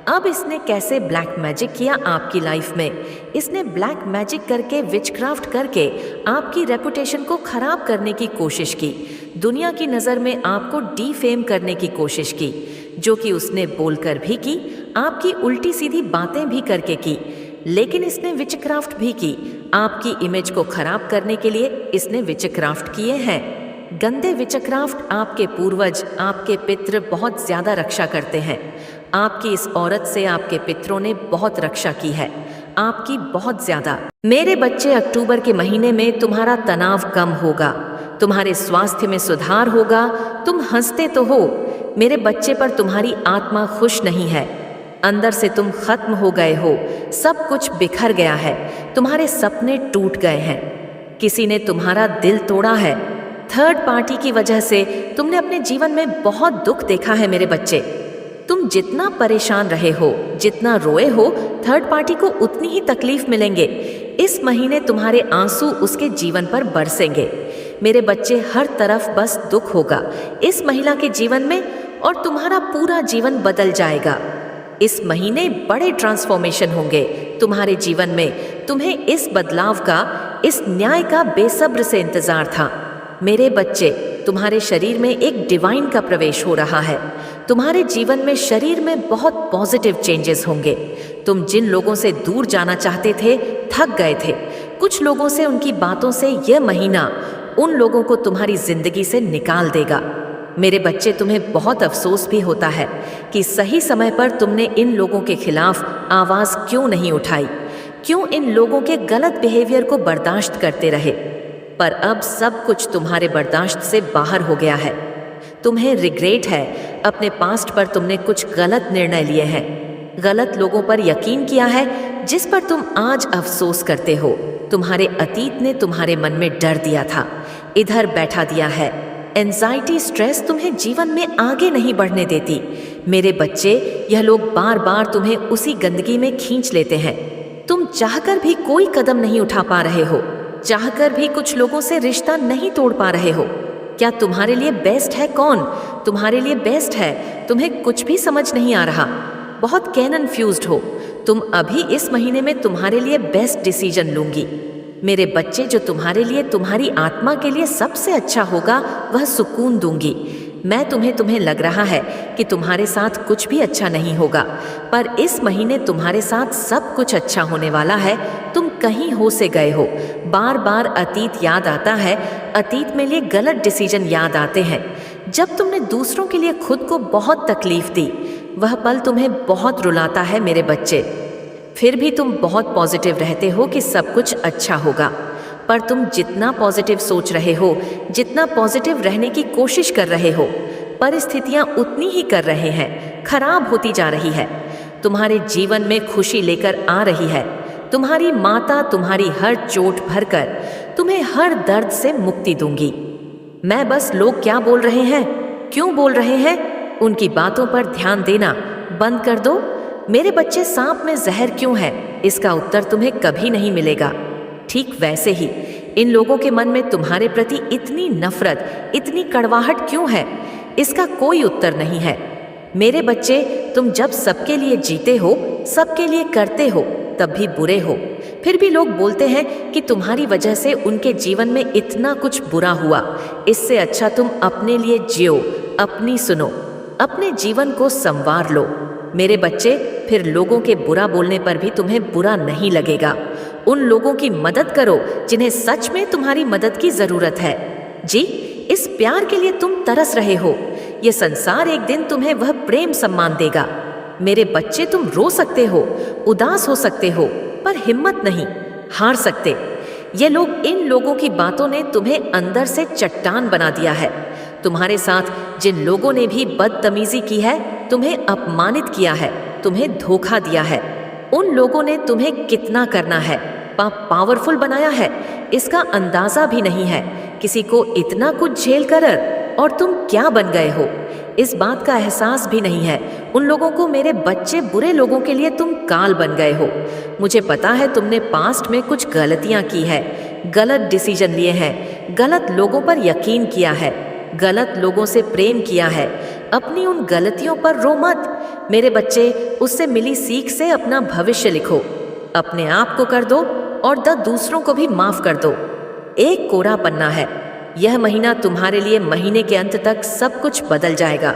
अब इसने कैसे ब्लैक मैजिक किया आपकी लाइफ में? इसने ब्लैक मैजिक करके, विचक्राफ्ट करके आपकी रेपुटेशन को खराब करने की कोशिश की। दुनिया की नज़र में आपको डीफेम करने की कोशिश की, जो कि उसने बोलकर भी की, आपकी उल्टी सीधी बातें भी करके की। लेकिन इसने विचक्राफ्ट भी की। आपकी इमेज को खराब करने के लिए इसने विचक्राफ्ट किए हैं। गंदे विचक्राफ्ट आपके पूर्वज, आपके पितृ बहुत ज़्यादा रक्षा करते हैं। आपकी इस औरत से आपके पितरों ने बहुत रक्षा की है, आपकी बहुत ज़्यादा। मेरे बच्चे, अक्टूबर के महीने में तुम्हारा तनाव कम होगा, तुम्हारे स्वास्थ्य में सुधार होगा, तुम हंसते तो हो मेरे बच्चे, पर तुम्हारी आत्मा खुश नहीं है। अंदर से तुम खत्म हो गए हो, सब कुछ बिखर गया है, तुम्हारे सपने टूट गए हैं, किसी ने तुम्हारा दिल तोड़ा है। थर्ड पार्टी की वजह से तुमने अपने जीवन में बहुत दुख देखा है मेरे बच्चे। तुम जितना परेशान रहे हो, जितना रोए हो, थर्ड पार्टी को उतनी ही तकलीफ मिलेंगे। इस महीने तुम्हारे आंसू उसके जीवन पर बरसेंगे। मेरे बच्चे, हर तरफ बस दुख होगा इस महिला के जीवन में और तुम्हारा पूरा जीवन बदल जाएगा। इस महीने बड़े ट्रांसफॉर्मेशन होंगे तुम्हारे जीवन में। तुम्हें इस बदलाव का, इस न्याय का बेसब्र से इंतजार था। मेरे बच्चे, तुम्हारे शरीर में एक डिवाइन का प्रवेश हो रहा है। तुम्हारे जीवन में शरीर में बहुत पॉजिटिव चेंजेस होंगे। तुम जिन लोगों से दूर जाना चाहते थे, थक गए थे कुछ लोगों से, उनकी बातों से, यह महीना उन लोगों को तुम्हारी जिंदगी से निकाल देगा। मेरे बच्चे, तुम्हें बहुत अफसोस भी होता है कि सही समय पर तुमने इन लोगों के खिलाफ आवाज़ क्यों नहीं उठाई, क्यों इन लोगों के गलत बिहेवियर को बर्दाश्त करते रहे। पर अब सब कुछ तुम्हारे बर्दाश्त से बाहर हो गया है। तुम्हें रिग्रेट है अपने पास्ट पर, तुमने कुछ गलत निर्णय लिए हैं, गलत लोगों पर यकीन किया है जिस पर तुम आज अफसोस करते हो। तुम्हारे अतीत ने तुम्हारे मन में डर दिया था, इधर बैठा दिया है। एंजाइटी, स्ट्रेस तुम्हें जीवन में आगे नहीं बढ़ने देती। मेरे बच्चे, यह लोग बार बार तुम्हें उसी गंदगी में खींच लेते हैं। तुम चाहकर भी कोई कदम नहीं उठा पा रहे हो, चाहकर भी कुछ लोगों से रिश्ता नहीं तोड़ पा रहे हो। क्या तुम्हारे लिए बेस्ट है? कौन तुम्हारे लिए बेस्ट है? तुम्हें कुछ भी समझ नहीं आ रहा, बहुत कन्फ्यूज्ड हो तुम। अभी इस महीने में तुम्हारे लिए बेस्ट डिसीजन लूंगी। मेरे बच्चे, जो तुम्हारे लिए, तुम्हारी आत्मा के लिए सबसे अच्छा होगा, वह सुकून दूंगी मैं तुम्हें लग रहा है कि तुम्हारे साथ कुछ भी अच्छा नहीं होगा, पर इस महीने तुम्हारे साथ सब कुछ अच्छा होने वाला है। तुम कहीं हो से गए हो, बार बार अतीत याद आता है, अतीत में लिए गलत डिसीजन याद आते हैं। जब तुमने दूसरों के लिए खुद को बहुत तकलीफ दी, वह पल तुम्हें बहुत रुलाता है मेरे बच्चे। फिर भी तुम बहुत पॉजिटिव रहते हो कि सब कुछ अच्छा होगा, पर तुम जितना पॉजिटिव सोच रहे हो, जितना पॉजिटिव रहने की कोशिश कर रहे हो, परिस्थितियां उतनी ही कर रहे हैं, खराब होती जा रही है। तुम्हारे जीवन में खुशी लेकर आ रही है तुम्हारी माता। तुम्हारी हर चोट भरकर तुम्हें हर दर्द से मुक्ति दूंगी मैं। बस लोग क्या बोल रहे हैं, क्यों बोल रहे हैं, उनकी बातों पर ध्यान देना बंद कर दो। मेरे बच्चे, सांप में जहर क्यों है, इसका उत्तर तुम्हें कभी नहीं मिलेगा। ठीक वैसे ही इन लोगों के मन में तुम्हारे प्रति इतनी नफरत, इतनी कड़वाहट क्यों है, इसका कोई उत्तर नहीं है। मेरे बच्चे, तुम जब सबके लिए जीते हो, सबके लिए करते हो, तब भी बुरे हो। फिर भी लोग बोलते हैं कि तुम्हारी वजह से उनके जीवन में इतना कुछ बुरा हुआ। इससे अच्छा तुम अपने लिए जियो, अपनी सुनो, अपने जीवन को संवार लो। मेरे बच्चे, फिर लोगों के बुरा बोलने पर भी तुम्हें बुरा नहीं लगेगा। उन लोगों की मदद करो जिन्हें सच में तुम्हारी मदद की जरूरत है। जी, इस प्यार के लिए तुम तरस रहे हो। ये संसार एक दिन तुम्हें वह प्रेम सम्मान देगा। मेरे बच्चे, तुम रो सकते हो, उदास हो सकते हो, पर हिम्मत नहीं हार सकते। ये लोग, इन लोगों की बातों ने तुम्हें अंदर से चट्टान बना दिया है। तुम्हारे साथ जिन लोगों ने भी बदतमीजी की है, तुम्हें अपमानित किया है, तुम्हें धोखा दिया है, उन लोगों ने तुम्हें कितना करना है, पावरफुल बनाया है, इसका अंदाजा भी नहीं है। किसी को इतना कुछ झेल कर और तुम क्या बन गए हो, इस बात का एहसास भी नहीं है। उन लोगों को, मेरे बच्चे, बुरे लोगों के लिए तुम काल बन गए हो। मुझे पता है तुमने पास्ट में कुछ गलतियां की है, गलत डिसीजन लिए हैं, गलत लोगों पर यकीन किया है, गलत लोगों से प्रेम किया है। अपनी उन गलतियों पर रो मत मेरे बच्चे, उससे मिली सीख से अपना भविष्य लिखो। अपने आप को कर दो और दूसरों को भी माफ कर दो। एक कोरा पन्ना है। यह महीना तुम्हारे लिए, महीने के अंत तक सब कुछ बदल जाएगा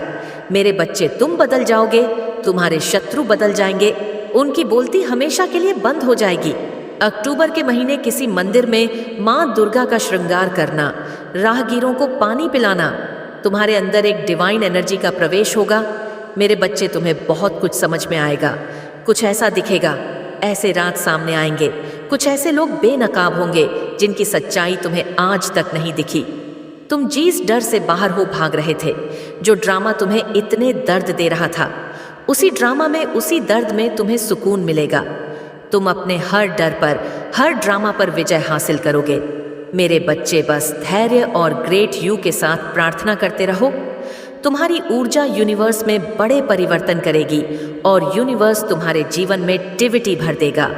मेरे बच्चे। तुम बदल जाओगे, तुम्हारे शत्रु बदल जाएंगे, उनकी बोलती हमेशा के लिए बंद हो जाएगी। अक्टूबर के महीने किसी मंदिर में माँ दुर्गा का श्रृंगार करना, राहगीरों को पानी पिलाना, तुम्हारे अंदर एक डिवाइन एनर्जी का प्रवेश होगा मेरे बच्चे। तुम्हें बहुत कुछ समझ में आएगा, कुछ ऐसा दिखेगा, ऐसे रात सामने आएंगे, कुछ ऐसे लोग बेनकाब होंगे जिनकी सच्चाई तुम्हें आज तक नहीं दिखी। तुम जिस डर से बाहर हो भाग रहे थे, जो ड्रामा तुम्हें इतने दर्द दे रहा था, उसी ड्रामा में, उसी दर्द में तुम्हें सुकून मिलेगा। तुम अपने हर डर पर, हर ड्रामा पर विजय हासिल करोगे मेरे बच्चे। बस धैर्य और ग्रेट यू के साथ प्रार्थना करते रहो। तुम्हारी ऊर्जा यूनिवर्स में बड़े परिवर्तन करेगी और यूनिवर्स तुम्हारे जीवन में डिविटी भर देगा।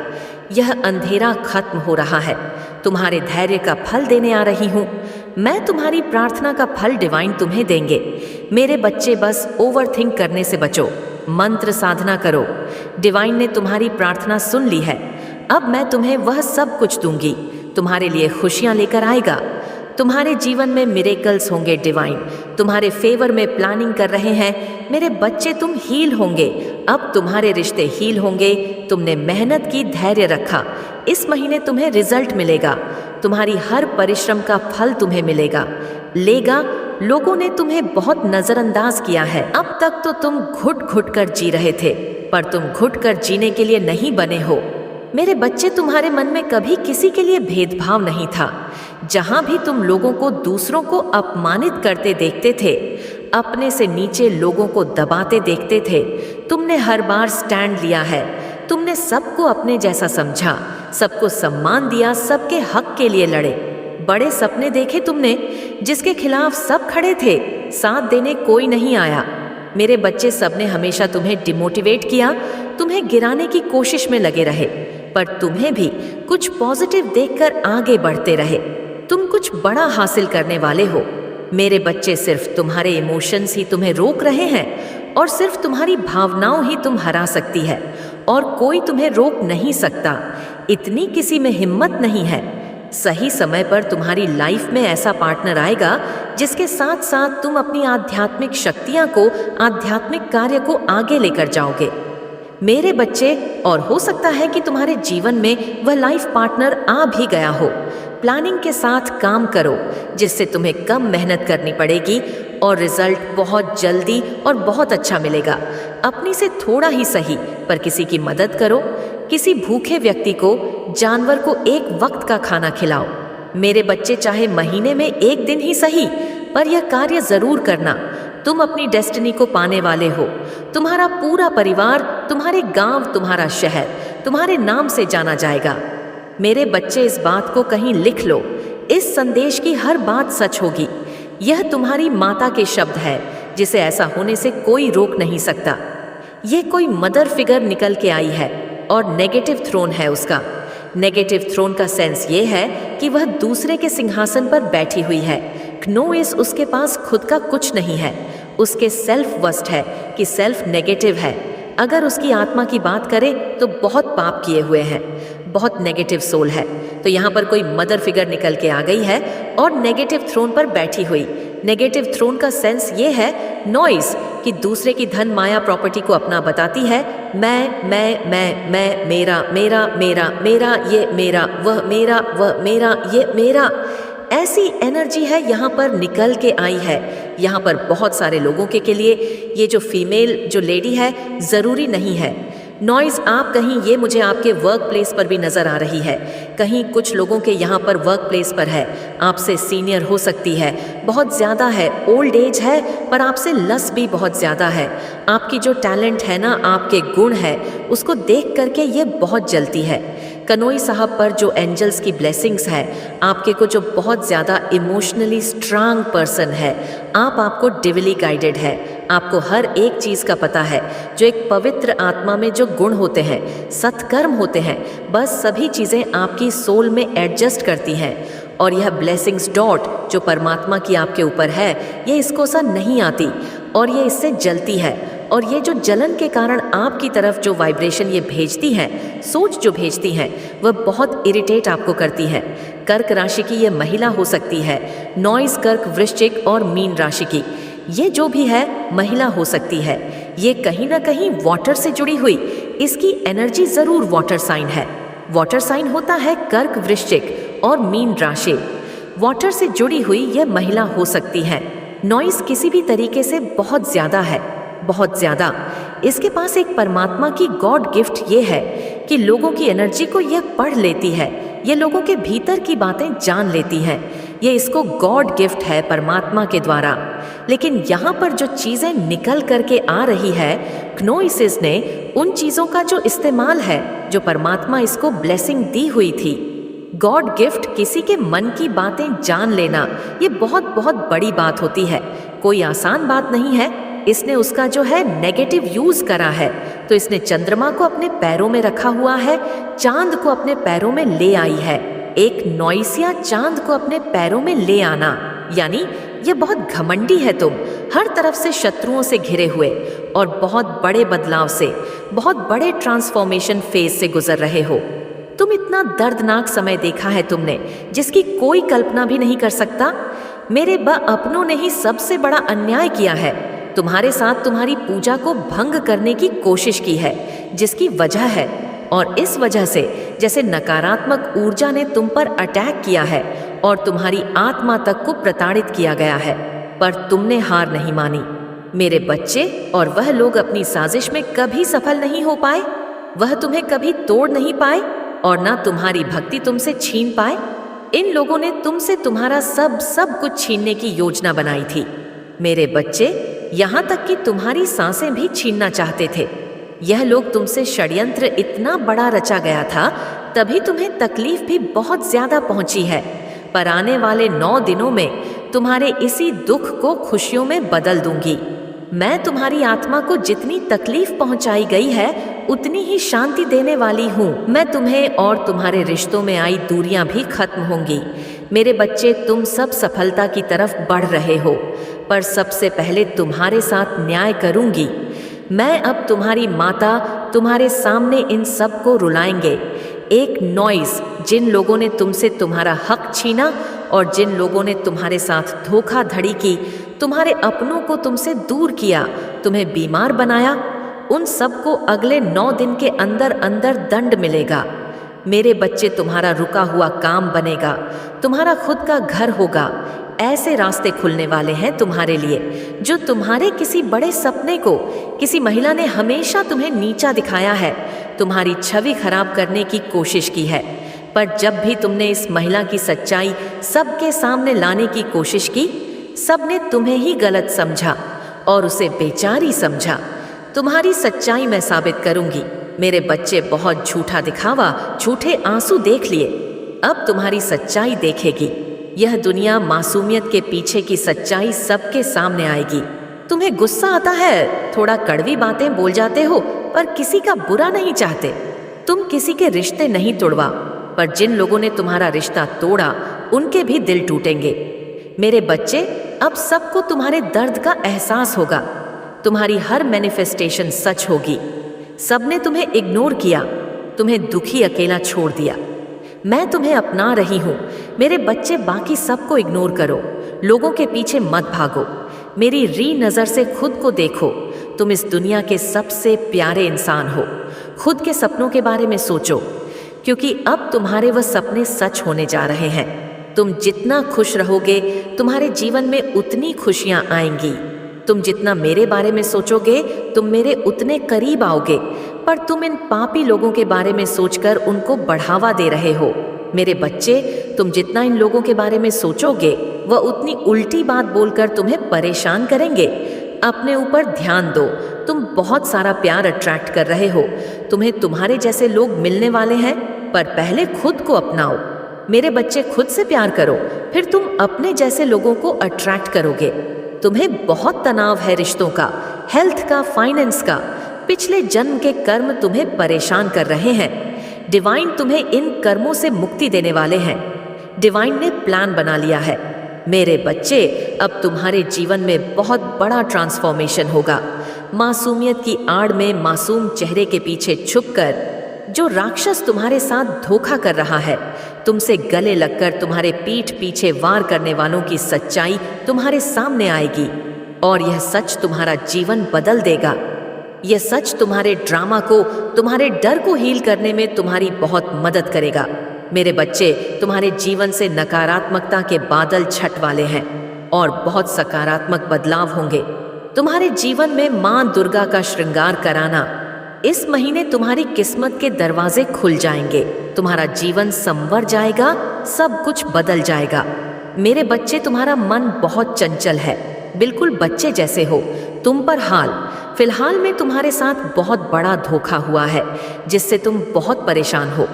यह अंधेरा खत्म हो रहा है। तुम्हारे धैर्य का फल देने आ रही हूँ। मैं तुम्हारी प्रार्थना का फल डिवाइन तुम्हें देंगे। मेरे बच्चे, बस ओवरथिंक करने से बचो, मंत्र साधना करो। डिवाइन ने तुम्हारी प्रार्थना सुन ली है। अब मैं तुम्हें वह सब कुछ दूंगी, तुम्हारे लिए खुशियां लेकर आएगा। तुम्हारे जीवन में मिरेकल्स होंगे। डिवाइन तुम्हारे फेवर में प्लानिंग कर रहे हैं। मेरे बच्चे, तुम हील होंगे। अब तुम्हारे रिश्ते हील होंगे। तुमने मेहनत की, धैर्य रखा। इस महीने तुम्हें रिजल्ट मिलेगा। तुम्हारी हर परिश्रम का फल तुम्हें मिलेगा। लोगों ने तुम्हें बहुत नजरअंदाज किया है। अब तक तो तुम घुट घुट कर जी रहे थे, पर तुम घुट कर जीने के लिए नहीं बने हो। मेरे बच्चे, तुम्हारे मन में कभी किसी के लिए भेदभाव नहीं था। जहां भी तुम लोगों को दूसरों को अपमानित करते देखते थे, अपने से नीचे लोगों को दबाते देखते थे, तुमने हर बार स्टैंड लिया है। तुमने सबको अपने जैसा समझा, सबको सम्मान दिया, सबके हक के लिए लड़े। बड़े सपने देखे तुमने, जिसके खिलाफ सब खड़े थे, साथ देने कोई नहीं आया। मेरे बच्चे, सबने हमेशा तुम्हें डिमोटिवेट किया, तुम्हें गिराने की कोशिश में लगे रहे, पर तुम्हें भी कुछ पॉजिटिव देखकर आगे बढ़ते रहे। तुम कुछ बड़ा हासिल करने वाले हो। मेरे बच्चे, सिर्फ तुम्हारे इमोशंस ही तुम्हें रोक रहे हैं, और सिर्फ तुम्हारी भावनाओं ही तुम हरा सकती है, और कोई तुम्हें रोक नहीं सकता। इतनी किसी में हिम्मत नहीं है। सही समय पर तुम्हारी लाइफ में ऐसा पार्टनर आएगा जिसके साथ साथ तुम अपनी आध्यात्मिक शक्तियां को, आध्यात्मिक कार्य को आगे लेकर जाओगे। मेरे बच्चे, और हो सकता है कि तुम्हारे जीवन में वह लाइफ पार्टनर आ भी गया हो। प्लानिंग के साथ काम करो, जिससे तुम्हें कम मेहनत करनी पड़ेगी और रिजल्ट बहुत जल्दी और बहुत अच्छा मिलेगा। अपनी से थोड़ा ही सही, पर किसी की मदद करो। किसी भूखे व्यक्ति को, जानवर को एक वक्त का खाना खिलाओ। मेरे बच्चे, चाहे महीने में एक दिन ही सही, पर यह कार्य जरूर करना। तुम अपनी डेस्टिनी को पाने वाले हो। तुम्हारा पूरा परिवार, तुम्हारे गांव, तुम्हारा शहर तुम्हारे नाम से जाना जाएगा। मेरे बच्चे, इस बात को कहीं लिख लो। इस संदेश की हर बात सच होगी। यह तुम्हारी माता के शब्द है, जिसे ऐसा होने से कोई रोक नहीं सकता। यह कोई मदर फिगर निकल के आई है, और नेगेटिव थ्रोन है उसका। नेगेटिव थ्रोन का सेंस ये है कि वह दूसरे के सिंहासन पर बैठी हुई है। क्नोइस, उसके पास खुद का कुछ नहीं है। उसके सेल्फ वस्ट है कि सेल्फ नेगेटिव है। अगर उसकी आत्मा की बात करें तो बहुत पाप किए हुए हैं, बहुत नेगेटिव सोल है। तो यहाँ पर कोई मदर फिगर निकल के आ गई है और नेगेटिव थ्रोन पर बैठी हुई। नेगेटिव थ्रोन का सेंस ये है नॉइस, कि दूसरे की धन, माया, प्रॉपर्टी को अपना बताती है। मैं, मेरा, मेरा, मेरा, मेरा, ये मेरा, वह मेरा, ये मेरा। ऐसी एनर्जी है यहाँ पर निकल के आई है। यहाँ पर बहुत सारे लोगों के लिए ये जो फीमेल, जो लेडी है, ज़रूरी नहीं है। नॉइज़, आप कहीं, ये मुझे आपके वर्क प्लेस पर भी नज़र आ रही है। कहीं कुछ लोगों के यहाँ पर वर्क प्लेस पर है, आपसे सीनियर हो सकती है, बहुत ज़्यादा है, ओल्ड एज है, पर आपसे लस भी बहुत ज़्यादा है। आपकी जो टैलेंट है ना, आपके गुण है, उसको देख करके ये बहुत जलती है। कनोई साहब पर जो एंजल्स की ब्लेसिंग्स है, आपके को जो बहुत ज़्यादा इमोशनली स्ट्रांग पर्सन है, आपको डिविली गाइडेड है। आपको हर एक चीज़ का पता है। जो एक पवित्र आत्मा में जो गुण होते हैं, सत्कर्म होते हैं, बस सभी चीज़ें आपकी सोल में एडजस्ट करती हैं। और यह ब्लेसिंग्स डॉट जो परमात्मा की आपके ऊपर है, ये इसको सा नहीं आती और ये इससे जलती है। और ये जो जलन के कारण आपकी तरफ जो वाइब्रेशन ये भेजती है, सोच जो भेजती है, वह बहुत इरिटेट आपको करती है। कर्क राशि की ये महिला हो सकती है, नॉइज़ कर्क, वृश्चिक और मीन राशि की, ये जो भी है महिला हो सकती है। ये कहीं ना कहीं वाटर से जुड़ी हुई, इसकी एनर्जी ज़रूर वाटर साइन है। वाटर साइन होता है कर्क, वृश्चिक और मीन राशि। वाटर से जुड़ी हुई यह महिला हो सकती है। नॉइज़ किसी भी तरीके से बहुत ज़्यादा है, बहुत ज़्यादा। इसके पास एक परमात्मा की गॉड गिफ्ट ये है कि लोगों की एनर्जी को यह पढ़ लेती है, ये लोगों के भीतर की बातें जान लेती है। ये इसको गॉड गिफ्ट है परमात्मा के द्वारा। लेकिन यहाँ पर जो चीज़ें निकल करके आ रही है, क्नोइसिस ने उन चीज़ों का जो इस्तेमाल है, जो परमात्मा इसको ब्लेसिंग दी हुई थी। गॉड गिफ्ट, किसी के मन की बातें जान लेना, ये बहुत बहुत बड़ी बात होती है, कोई आसान बात नहीं है। इसने उसका जो है नेगेटिव यूज़ करा है, तो इसने चंद्रमा को अपने पैरों में रखा हुआ है, चांद को अपने पैरों में ले आई है। एक नौइसिया चांद को अपने पैरों में ले आना, यानी ये बहुत घमंडी है तुम, हर तरफ से शत्रुओं से घिरे हुए और बहुत बड़े बदलाव से, बहुत बड़े ट्रांसफॉर्मेशन फेज से गुजर रहे हो। तुम इतना दर्दनाक समय देखा है तुमने, जिसकी कोई कल्पना भी नहीं कर सकता। मेरे अपनों ने ही सबसे बड़ा अन्याय किया है। तुम्हारे साथ तुम्हारी पूजा को भंग करने की कोशिश की है, जिसकी वजह है, और इस वजह से जैसे नकारात्मक ऊर्जा ने तुम पर अटैक किया है और तुम्हारी आत्मा तक को प्रताड़ित किया गया है, पर तुमने हार नहीं मानी। मेरे बच्चे और वह लोग अपनी साजिश में कभी सफल नहीं हो पाए, वह तुम्हें कभी तोड़ नहीं पाए और ना तुम्हारी भक्ति तुमसे छीन पाए। इन लोगों ने तुमसे तुम्हारा सब कुछ छीनने की योजना बनाई थी। मेरे बच्चे, यहाँ तक कि तुम्हारी सांसें भी छीनना चाहते थे। यह लोग तुमसे षड्यंत्र इतना बड़ा रचा गया था, तभी तुम्हें तकलीफ भी बहुत ज्यादा पहुंची है। पर आने वाले 9 दिनों में तुम्हारे इसी दुख को खुशियों में बदल दूंगी। मैं तुम्हारी आत्मा को जितनी तकलीफ पहुंचाई गई है, उतनी ही शांति देने वाली हूँ। मैं तुम्हें और तुम्हारे रिश्तों में आई दूरियां भी खत्म होंगी। मेरे बच्चे, तुम सब सफलता की तरफ बढ़ रहे हो, पर सबसे पहले तुम्हारे साथ न्याय करूंगी। मैं अब तुम्हारी माता तुम्हारे सामने इन सब को रुलाएंगे। एक नॉइस, जिन लोगों ने तुमसे तुम्हारा हक छीना और जिन लोगों ने तुम्हारे साथ धोखाधड़ी की, तुम्हारे अपनों को तुमसे दूर किया, तुम्हें बीमार बनाया, उन सबको अगले 9 दिन के अंदर अंदर दंड मिलेगा। मेरे बच्चे, तुम्हारा रुका हुआ काम बनेगा, तुम्हारा खुद का घर होगा। ऐसे रास्ते खुलने वाले हैं तुम्हारे लिए, जो तुम्हारे किसी बड़े सपने को, किसी महिला ने हमेशा तुम्हें नीचा दिखाया है, तुम्हारी छवि खराब करने की कोशिश की है। पर जब भी तुमने इस महिला की सच्चाई सबके सामने लाने की कोशिश की, सबने तुम्हें ही गलत समझा और उसे बेचारी समझा। तुम्हारी सच्चाई मैं साबित करूंगी। मेरे बच्चे, बहुत झूठा दिखावा, झूठे आंसू देख लिए, अब तुम्हारी सच्चाई देखेगी। यह दुनिया मासूमियत के पीछे की सच्चाई सबके सामने आएगी। तुम्हें गुस्सा आता है, थोड़ा कड़वी बातें बोल जाते हो, पर किसी का बुरा नहीं चाहते। तुम किसी के रिश्ते नहीं तोड़वा, पर जिन लोगों ने तुम्हारा रिश्ता तोड़ा, उनके भी दिल टूटेंगे। मेरे बच्चे, अब सबको तुम्हारे दर्द का एहसास होगा। तुम्हारी हर मैनिफेस्टेशन सच होगी। सबने तुम्हें इग्नोर किया, तुम्हें दुखी अकेला छोड़ दिया। मैं तुम्हें अपना रही हूँ। मेरे बच्चे, बाकी सबको इग्नोर करो, लोगों के पीछे मत भागो। मेरी री नज़र से खुद को देखो। तुम इस दुनिया के सबसे प्यारे इंसान हो। खुद के सपनों के बारे में सोचो, क्योंकि अब तुम्हारे वह सपने सच होने जा रहे हैं। तुम जितना खुश रहोगे, तुम्हारे जीवन में उतनी खुशियाँ आएंगी। तुम जितना मेरे बारे में सोचोगे, तुम मेरे उतने करीब आओगे। पर तुम इन पापी लोगों के बारे में सोचकर उनको बढ़ावा दे रहे हो। मेरे बच्चे, तुम जितना इन लोगों के बारे में सोचोगे, वह उतनी उल्टी बात बोलकर तुम्हें परेशान करेंगे। अपने ऊपर ध्यान दो। तुम बहुत सारा प्यार अट्रैक्ट कर रहे हो। तुम्हें तुम्हारे जैसे लोग मिलने वाले हैं, पर पहले खुद को अपनाओ। मेरे बच्चे, खुद से प्यार करो, फिर तुम अपने जैसे लोगों को अट्रैक्ट करोगे। तुम्हें बहुत तनाव है रिश्तों का, हेल्थ का, फाइनेंस का। पिछले जन्म के कर्म तुम्हें परेशान कर रहे हैं। डिवाइन तुम्हें इन कर्मों से मुक्ति देने वाले हैं। डिवाइन ने प्लान बना लिया है। मेरे बच्चे, अब तुम्हारे जीवन में बहुत बड़ा ट्रांसफॉर्मेशन होगा। मासूमियत की आड़ में मासूम चेहरे के पीछे छुपकर जो राक्षस तुम्हारे साथ धोखा कर रहा है, तुमसे गले लगकर तुम्हारे पीठ पीछे वार करने वालों की सच्चाई तुम्हारे सामने आएगी, और यह सच तुम्हारा जीवन बदल देगा। यह सच तुम्हारे ड्रामा को, तुम्हारे डर को हील करने में तुम्हारी बहुत मदद करेगा। मेरे बच्चे, तुम्हारे जीवन से नकारात्मकता के बादल छट वाले हैं और बहुत सकारात्मक बदलाव होंगे। तुम्हारे जीवन में माँ दुर्गा का श्रृंगार कराना, इस महीने तुम्हारी किस्मत के दरवाजे खुल जाएंगे। तुम्हारा जीवन संवर जाएगा, सब कुछ बदल जाएगा। मेरे बच्चे, तुम्हारा मन बहुत चंचल है, बिल्कुल बच्चे जैसे हो। तुम पर फिलहाल में तुम्हारे साथ बहुत बड़ा धोखा हुआ है, जिससे तुम बहुत परेशान हो।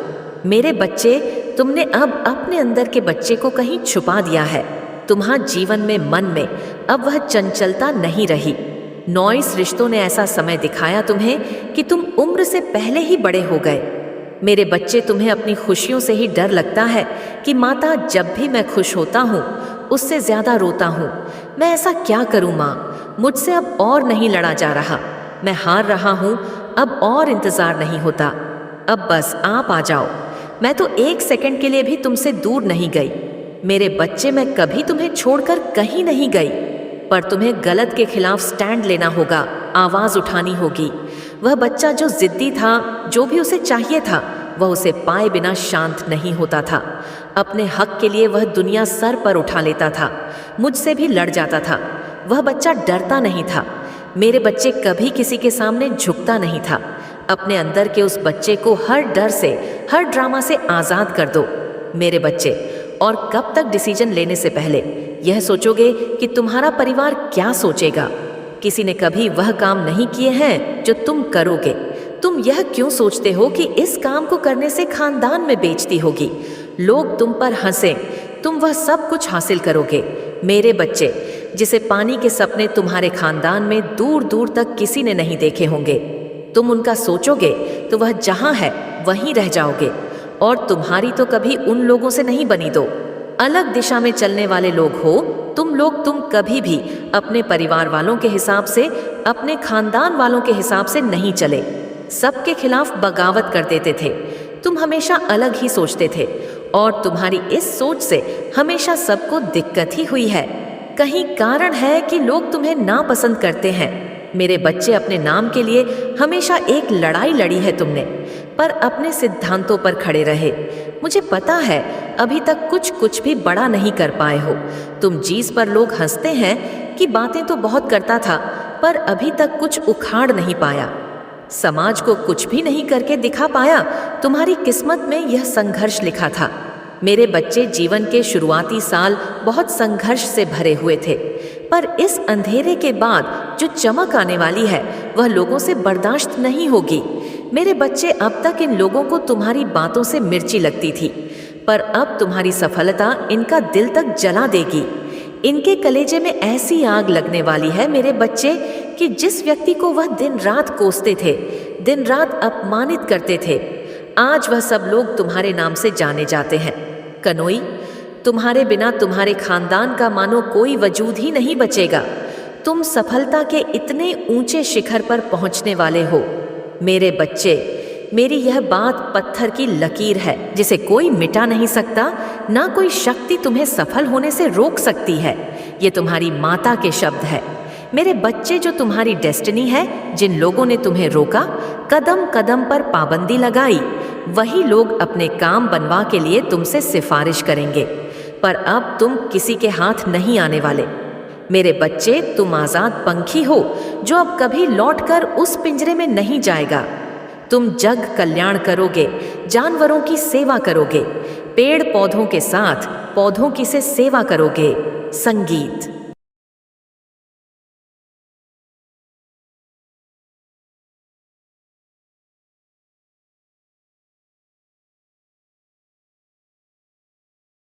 मेरे बच्चे, तुमने अब अपने अंदर के बच्चे को कहीं छुपा दिया है। तुम्हारे जीवन में, मन में अब वह चंचलता नहीं रही। नॉइस रिश्तों ने ऐसा समय दिखाया तुम्हें कि तुम उम्र से पहले ही बड़े हो गए। मेरे बच्चे, तुम्हें अपनी खुशियों से ही डर लगता है कि माता, जब भी मैं खुश होता हूँ उससे ज्यादा रोता हूँ। मैं ऐसा क्या करूँ माँ, मुझसे अब और नहीं लड़ा जा रहा, मैं हार रहा हूँ, अब और इंतजार नहीं होता, अब बस आप आ जाओ। मैं तो 1 सेकंड के लिए भी तुमसे दूर नहीं गई। मेरे बच्चे, मैं कभी तुम्हें छोड़कर कहीं नहीं गई, पर तुम्हें गलत के खिलाफ स्टैंड लेना होगा, आवाज उठानी होगी। वह बच्चा जो जिद्दी था, जो भी उसे चाहिए था वह उसे पाए बिना शांत नहीं होता था। अपने हक के लिए वह दुनिया सर पर उठा लेता था, मुझसे भी लड़ जाता था। वह बच्चा डरता नहीं था। मेरे बच्चे, कभी किसी के सामने झुकता नहीं था। अपने अंदर के उस बच्चे को हर डर से, हर ड्रामा से आज़ाद कर दो मेरे बच्चे। और कब तक डिसीजन लेने से पहले यह सोचोगे कि तुम्हारा परिवार क्या सोचेगा? किसी ने कभी वह काम नहीं किए हैं जो तुम करोगे। तुम यह क्यों सोचते हो कि इस काम को करने से खानदान में बेइज्जती होगी, लोग तुम पर हंसें, तुम वह सब कुछ हासिल करोगे मेरे बच्चे, जिसे पाने के सपने तुम्हारे खानदान में दूर दूर तक किसी ने नहीं देखे होंगे। तुम उनका सोचोगे तो वह जहां है वहीं रह जाओगे। और तुम्हारी तो कभी उन लोगों से नहीं बनी दो। अलग दिशा में चलने वाले लोग हो तुम कभी भी अपने परिवार वालों के हिसाब से, अपने खानदान वालों के हिसाब से नहीं चले। सबके खिलाफ बगावत कर देते थे। तुम हमेशा अलग ही सोचते थे और तुम्हारी इस सोच से हमेशा सबको दिक्कत ही हुई है। कहीं कारण है कि लोग तुम्हें नापसंद करते हैं। मेरे बच्चे, अपने नाम के लिए हमेशा एक लड़ाई लड़ी है तुमने, पर अपने सिद्धांतों पर खड़े रहे। मुझे पता है अभी तक कुछ भी बड़ा नहीं कर पाए हो। तुम जिस पर लोग हंसते हैं कि बातें तो बहुत करता था, पर अभी तक कुछ उखाड़ नहीं पाया, समाज को कुछ भी नहीं करके दिखा पाया। तुम्हारी किस्मत में यह संघर्ष लिखा था। मेरे बच्चे, जीवन के शुरुआती साल बहुत संघर्ष से भरे हुए थे, पर इस अंधेरे के बाद जो चमक आने वाली है वह लोगों से बर्दाश्त नहीं होगी। मेरे बच्चे, अब तक इन लोगों को तुम्हारी बातों से मिर्ची लगती थी, पर अब तुम्हारी सफलता इनका दिल तक जला देगी। इनके कलेजे में ऐसी आग लगने वाली है मेरे बच्चे कि जिस व्यक्ति को वह दिन रात कोसते थे, दिन रात अपमानित करते थे, आज वह सब लोग तुम्हारे नाम से जाने जाते हैं। कनोई, तुम्हारे बिना तुम्हारे खानदान का मानो कोई वजूद ही नहीं बचेगा। तुम सफलता के इतने ऊंचे शिखर पर पहुंचने वाले हो मेरे बच्चे। मेरी यह बात पत्थर की लकीर है जिसे कोई मिटा नहीं सकता, ना कोई शक्ति तुम्हें सफल होने से रोक सकती है। ये तुम्हारी माता के शब्द है मेरे बच्चे। जो तुम्हारी डेस्टिनी है, जिन लोगों ने तुम्हें रोका, कदम कदम पर पाबंदी लगाई, वही लोग अपने काम बनवा के लिए तुमसे सिफारिश करेंगे, पर अब तुम किसी के हाथ नहीं आने वाले मेरे बच्चे। तुम आजाद पंखी हो जो अब कभी लौटकर उस पिंजरे में नहीं जाएगा। तुम जग कल्याण करोगे, जानवरों की सेवा करोगे, पेड़ पौधों के साथ पौधों की से सेवा करोगे। संगीत।